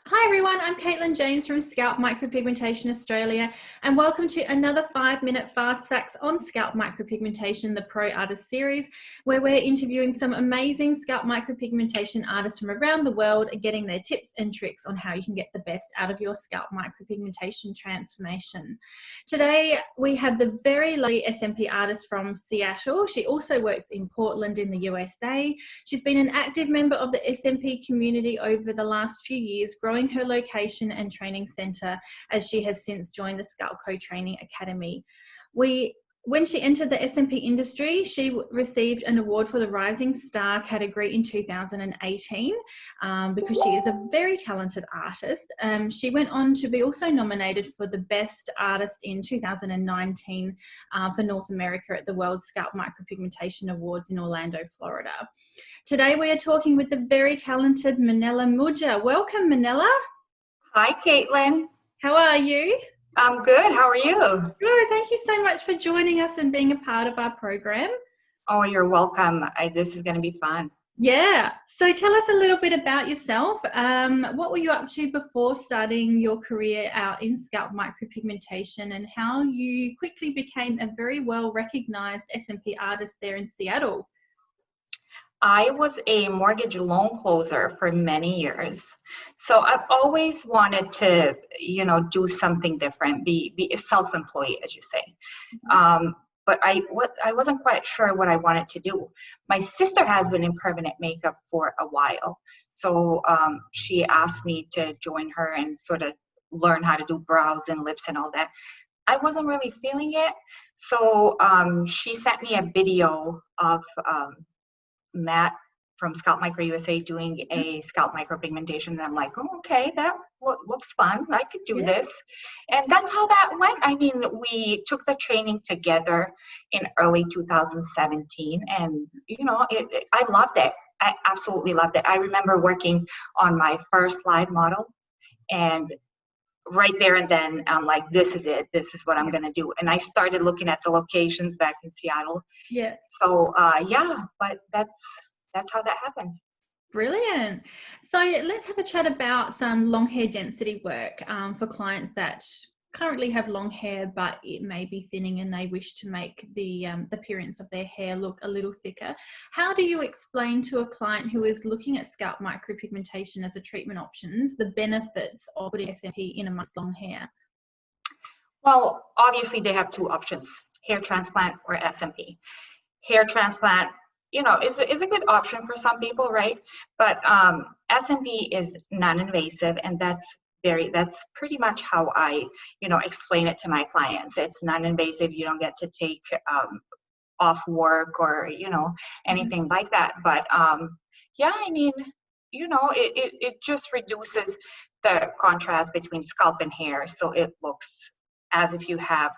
Hi everyone, I'm Caitlin James from Scalp Micropigmentation Australia, and welcome to another 5-minute fast facts on scalp micropigmentation, the Pro Artist series, where we're interviewing some amazing scalp micropigmentation artists from around the world and getting their tips and tricks on how you can get the best out of your scalp micropigmentation transformation. Today we have the very lovely SMP artist from Seattle. She also works in Portland in the USA. She's been an active member of the SMP community over the last few years, growing her location and training centre as she has since joined the Scalp Co-Training Academy. When she entered the SMP industry, she received an award for the Rising Star category in 2018 because she is a very talented artist. She went on to be also nominated for the Best Artist in 2019 for North America at the World Scalp Micropigmentation Awards in Orlando, Florida. Today we are talking with the very talented Minela Mujdza. Welcome, Minela. Hi, Caitlin. How are you? I'm good. How are you? Good. Thank you so much for joining us and being a part of our program. Oh, you're welcome. This is going to be fun. Yeah. So tell us a little bit about yourself. What were you up to before starting your career out in scalp micropigmentation, and how you quickly became a very well recognized SMP artist there in Seattle? I was a mortgage loan closer for many years. So I've always wanted to, do something different, be a self-employed, as you say. But I wasn't quite sure what I wanted to do. My sister has been in permanent makeup for a while. So she asked me to join her and sort of learn how to do brows and lips and all that. I wasn't really feeling it. So she sent me a video of Matt from Scalp Micro USA doing a scalp micropigmentation, and I'm like, oh, okay, that looks fun. I could do this. And that's how that went. I mean, we took the training together in early 2017, and I loved it. I absolutely loved it. I remember working on my first live model, and right there and then I'm like, this is it. This is what I'm going to do. And I started looking at the locations back in Seattle. Yeah. So but that's how that happened. Brilliant. So let's have a chat about some long hair density work for clients that currently have long hair, but it may be thinning and they wish to make the appearance of their hair look a little thicker. How do you explain to a client who is looking at scalp micropigmentation as a treatment options the benefits of putting SMP in amongst long hair? Well, obviously they have two options: hair transplant or SMP. Hair transplant, is a good option for some people, right? But SMP is non-invasive, and that's pretty much how I, explain it to my clients. It's non-invasive. You don't get to take off work or, anything like that. But it just reduces the contrast between scalp and hair, so it looks as if you have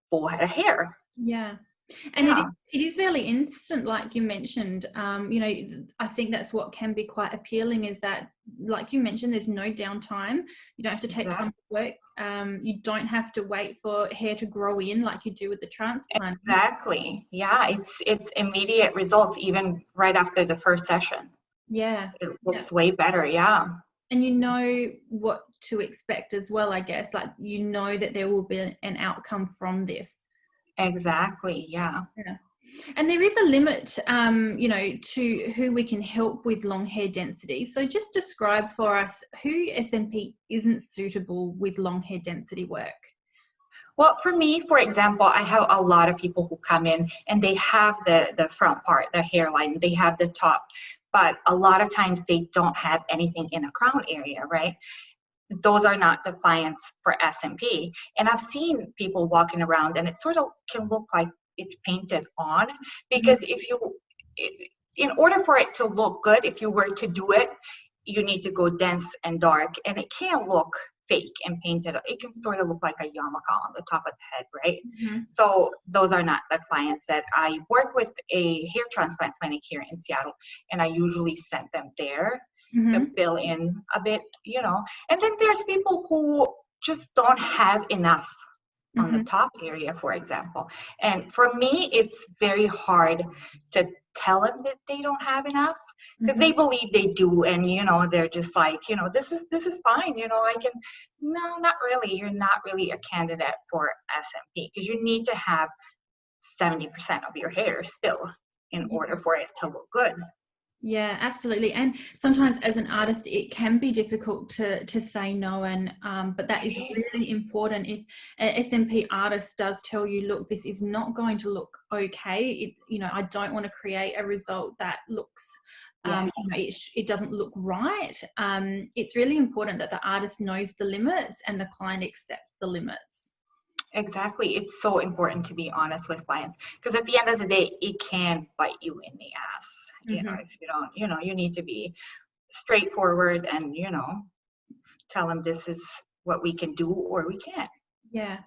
full head of hair. Yeah. And it is fairly instant, like you mentioned. I think that's what can be quite appealing, is that, like you mentioned, there's no downtime. You don't have to take time to work. You don't have to wait for hair to grow in like you do with the transplant. Exactly. Yeah, it's immediate results even right after the first session. Yeah. It looks way better. Yeah. And you know what to expect as well, I guess. Like, that there will be an outcome from this. Exactly. Yeah. And there is a limit, to who we can help with long hair density. So just describe for us who SMP isn't suitable with long hair density work. Well, for me, for example, I have a lot of people who come in and they have the front part, the hairline, they have the top, but a lot of times they don't have anything in a crown area, right? Those are not the clients for SMP. And I've seen people walking around and it sort of can look like it's painted on, because in order for it to look good, if you were to do it, you need to go dense and dark, and it can't look fake and painted. It can sort of look like a yarmulke on the top of the head, right? So those are not the clients that I work with. A hair transplant clinic here in Seattle, and I usually send them there to fill in a bit, And then there's people who just don't have enough on the top area, for example. And for me, it's very hard to tell them that they don't have enough, because they believe they do, and they're just like, this is fine, I can. No, not really. You're not really a candidate for SMP, because you need to have 70% of your hair still in order for it to look good. Yeah, absolutely. And sometimes as an artist, it can be difficult to say no. And but that is really important. If an SMP artist does tell you, look, this is not going to look okay. I don't want to create a result that looks, it doesn't look right. It's really important that the artist knows the limits and the client accepts the limits. Exactly. It's so important to be honest with clients, because at the end of the day, it can bite you in the ass. If you don't, you need to be straightforward and, tell them this is what we can do or we can't. Yeah.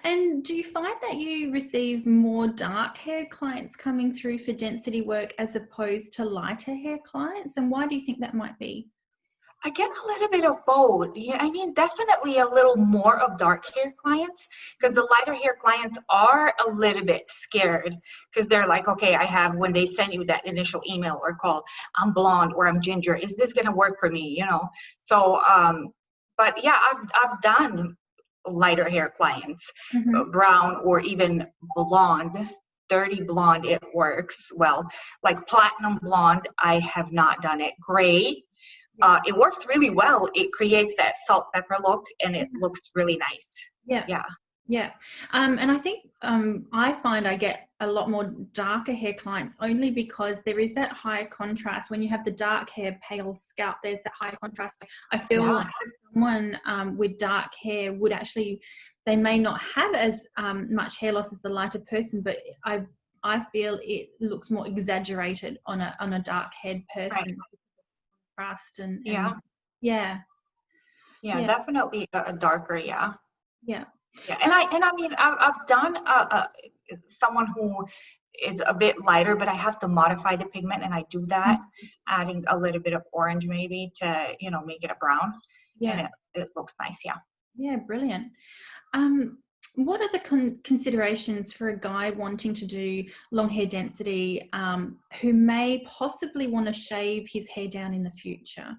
And do you find that you receive more dark hair clients coming through for density work as opposed to lighter hair clients? And why do you think that might be? I get a little bit of both. Yeah, I mean, definitely a little more of dark hair clients, because the lighter hair clients are a little bit scared, because they're like, okay, when they send you that initial email or call, I'm blonde or I'm ginger. Is this going to work for me? So, but yeah, I've done lighter hair clients, brown or even blonde. Dirty blonde, it works well. Like platinum blonde, I have not done it. Gray, it works really well. It creates that salt pepper look, and it looks really nice. Yeah. And I think I find I get a lot more darker hair clients only because there is that higher contrast. When you have the dark hair, pale scalp, there's that high contrast. I feel like someone with dark hair would actually, they may not have as much hair loss as a lighter person, but I feel it looks more exaggerated on a dark haired person. Right. Contrast and yeah, definitely a darker. Yeah. And I mean, I've done someone who is a bit lighter, but I have to modify the pigment, and I do that, adding a little bit of orange maybe to make it a brown, and it looks nice. Yeah, brilliant. What are the considerations for a guy wanting to do long hair density who may possibly want to shave his hair down in the future?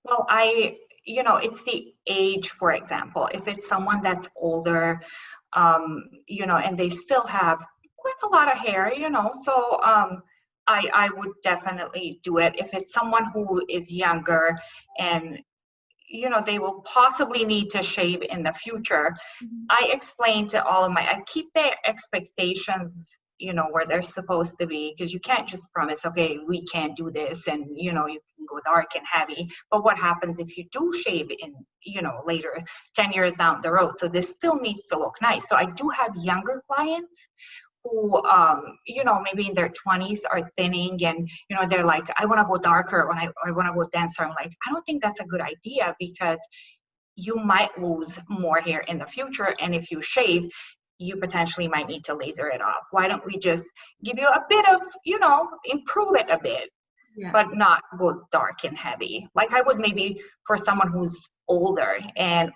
Well, it's the age, for example. If it's someone that's older, and they still have quite a lot of hair, so I would definitely do it. If it's someone who is younger and they will possibly need to shave in the future, I explain to I keep their expectations, where they're supposed to be, because you can't just promise, okay, we can't do this, and, you can go dark and heavy. But what happens if you do shave in, later, 10 years down the road? So this still needs to look nice. So I do have younger clients who, maybe in their 20s are thinning, and, they're like, I want to go darker, or I want to go denser. I'm like, I don't think that's a good idea, because you might lose more hair in the future. And if you shave, you potentially might need to laser it off. Why don't we just give you a bit of, improve it a bit, but not go dark and heavy. Like I would maybe for someone who's older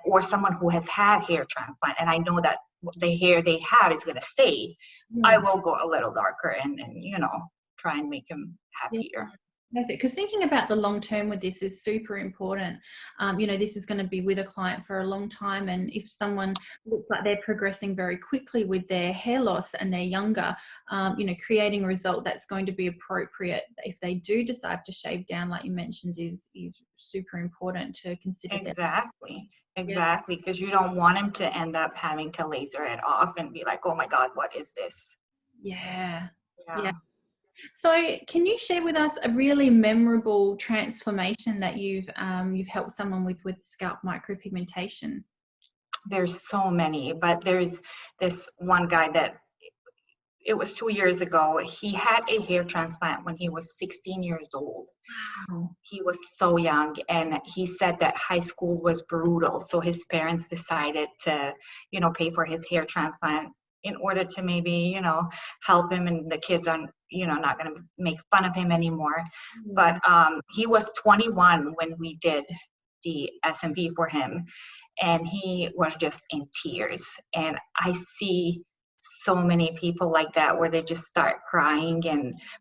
or someone who has had hair transplant, and I know that the hair they have is going to stay, I will go a little darker and try and make them happier. Perfect. Because thinking about the long term with this is super important. This is going to be with a client for a long time. And if someone looks like they're progressing very quickly with their hair loss and they're younger, creating a result that's going to be appropriate if they do decide to shave down, like you mentioned, is super important to consider. Exactly. Because you don't want them to end up having to laser it off and be like, oh my God, what is this? Yeah. So can you share with us a really memorable transformation that you've helped someone with scalp micropigmentation? There's so many, but there's this one guy that it was 2 years ago. He had a hair transplant when he was 16 years old. Wow. He was so young, and he said that high school was brutal. So his parents decided to, pay for his hair transplant in order to maybe, help him, and the kids are, not going to make fun of him anymore. But he was 21 when we did the S&B for him, and he was just in tears. And I see so many people like that where they just start crying.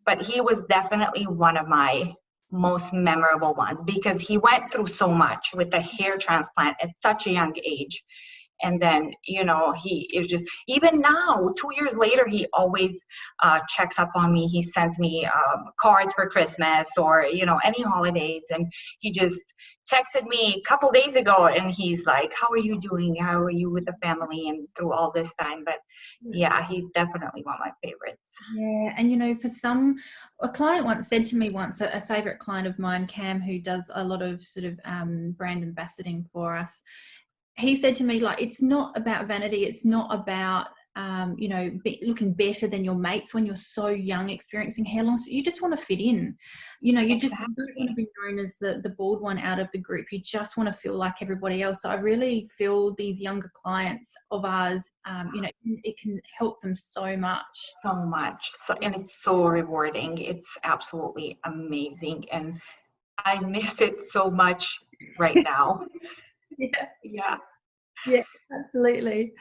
But he was definitely one of my most memorable ones because he went through so much with the hair transplant at such a young age. And then, you know, he is just, even now, 2 years later, he always checks up on me. He sends me cards for Christmas or, you know, any holidays. And he just texted me a couple days ago and he's like, how are you doing? How are you with the family and through all this time? But yeah, he's definitely one of my favorites. Yeah, and you know, a client once said to me once, a favorite client of mine, Cam, who does a lot of sort of brand ambassading for us, he said to me, like, it's not about vanity. It's not about, you know, looking better than your mates when you're so young, experiencing hair loss. You just want to fit in. You know, you just don't want to be known as the bald one out of the group. You just want to feel like everybody else. So I really feel these younger clients of ours, you know, it can help them so much. So much. So, and it's so rewarding. It's absolutely amazing. And I miss it so much right now. Yeah. Yeah, absolutely.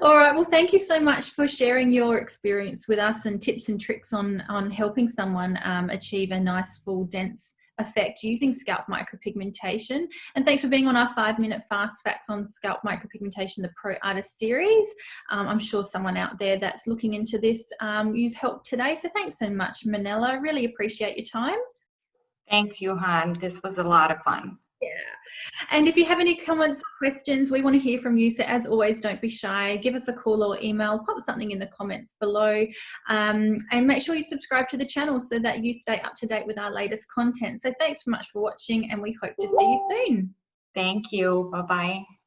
All right. Well, thank you so much for sharing your experience with us and tips and tricks on helping someone achieve a nice, full, dense effect using scalp micropigmentation. And thanks for being on our 5-minute fast facts on scalp micropigmentation, the Pro Artist series. I'm sure someone out there that's looking into this, you've helped today. So thanks so much, Minela. I really appreciate your time. Thanks, Johan. This was a lot of fun. Yeah. And if you have any comments or questions, we want to hear from you. So as always, don't be shy. Give us a call or email, pop something in the comments below. And make sure you subscribe to the channel so that you stay up to date with our latest content. So thanks so much for watching and we hope to see you soon. Thank you. Bye-bye.